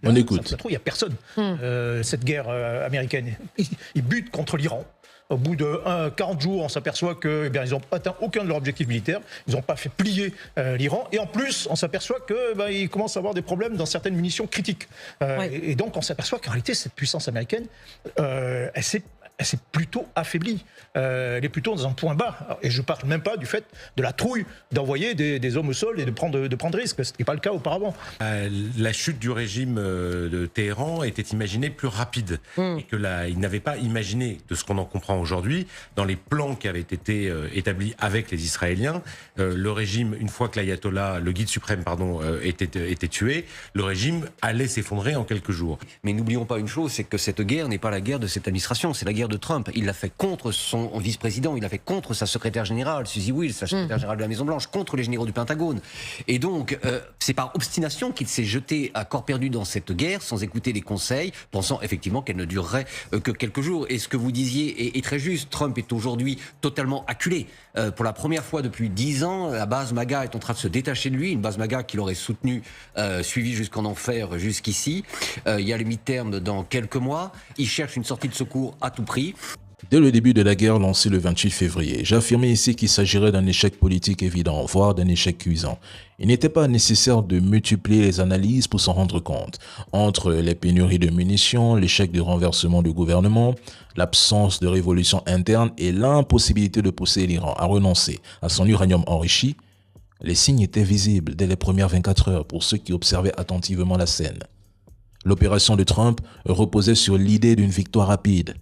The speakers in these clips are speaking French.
On écoute. Ça, il n'y a personne. Cette guerre américaine, ils butent contre l'Iran. Au bout de 40 jours, on s'aperçoit qu'ils n'ont atteint aucun de leurs objectifs militaires. Ils n'ont pas fait plier l'Iran. Et en plus, on s'aperçoit qu'ils commencent à avoir des problèmes dans certaines munitions critiques. Et donc, on s'aperçoit qu'en réalité, cette puissance américaine, elle s'est plutôt affaiblie. Elle est plutôt dans un point bas. Et je ne parle même pas du fait de la trouille d'envoyer des hommes au sol et de prendre risque. Ce n'était pas le cas auparavant. La chute du régime de Téhéran était imaginée plus rapide. Et il n'avait pas imaginé, de ce qu'on en comprend aujourd'hui, dans les plans qui avaient été établis avec les Israéliens, le régime, une fois que l'ayatollah, le guide suprême, était tué, le régime allait s'effondrer en quelques jours. Mais n'oublions pas une chose, c'est que cette guerre n'est pas la guerre de cette administration, c'est la guerre de Trump. Il l'a fait contre son vice-président, il l'a fait contre sa secrétaire générale, Suzy Wiles, sa secrétaire générale de la Maison-Blanche, contre les généraux du Pentagone. Et donc, c'est par obstination qu'il s'est jeté à corps perdu dans cette guerre, sans écouter les conseils, pensant effectivement qu'elle ne durerait que quelques jours. Et ce que vous disiez est très juste. Trump est aujourd'hui totalement acculé. Pour la première fois depuis 10 ans, la base MAGA est en train de se détacher de lui, une base MAGA qu'il aurait soutenue, suivie jusqu'en enfer jusqu'ici. Il y a les mi-termes dans quelques mois. Il cherche une sortie de secours à tout prix. Dès le début de la guerre lancée le 28 février, j'affirmais ici qu'il s'agirait d'un échec politique évident, voire d'un échec cuisant. Il n'était pas nécessaire de multiplier les analyses pour s'en rendre compte. Entre les pénuries de munitions, l'échec du renversement du gouvernement, l'absence de révolution interne et l'impossibilité de pousser l'Iran à renoncer à son uranium enrichi, les signes étaient visibles dès les premières 24 heures pour ceux qui observaient attentivement la scène. L'opération de Trump reposait sur l'idée d'une victoire rapide.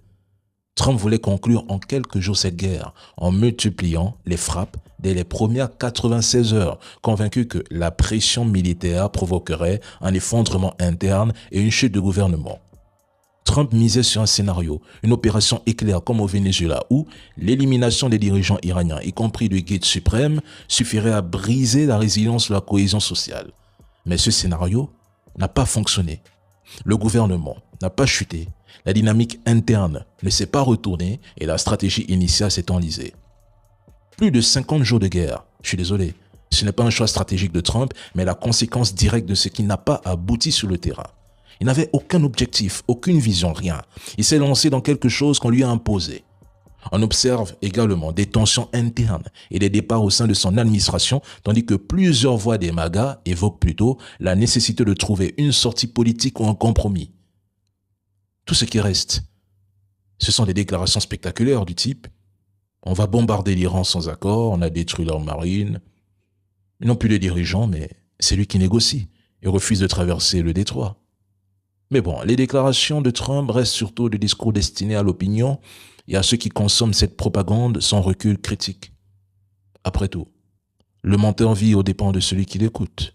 Trump voulait conclure en quelques jours cette guerre en multipliant les frappes dès les premières 96 heures, convaincu que la pression militaire provoquerait un effondrement interne et une chute du gouvernement. Trump misait sur un scénario, une opération éclair comme au Venezuela où l'élimination des dirigeants iraniens, y compris du guide suprême, suffirait à briser la résilience de la cohésion sociale. Mais ce scénario n'a pas fonctionné. Le gouvernement n'a pas chuté. La dynamique interne ne s'est pas retournée et la stratégie initiale s'est enlisée. Plus de 50 jours de guerre, je suis désolé, ce n'est pas un choix stratégique de Trump, mais la conséquence directe de ce qui n'a pas abouti sur le terrain. Il n'avait aucun objectif, aucune vision, rien. Il s'est lancé dans quelque chose qu'on lui a imposé. On observe également des tensions internes et des départs au sein de son administration, tandis que plusieurs voix des MAGA évoquent plutôt la nécessité de trouver une sortie politique ou un compromis. Tout ce qui reste, ce sont des déclarations spectaculaires du type « On va bombarder l'Iran sans accord, on a détruit leur marine. » Ils n'ont plus de dirigeants, mais c'est lui qui négocie et refuse de traverser le détroit. Mais bon, les déclarations de Trump restent surtout des discours destinés à l'opinion et à ceux qui consomment cette propagande sans recul critique. Après tout, le menteur vit aux dépens de celui qui l'écoute.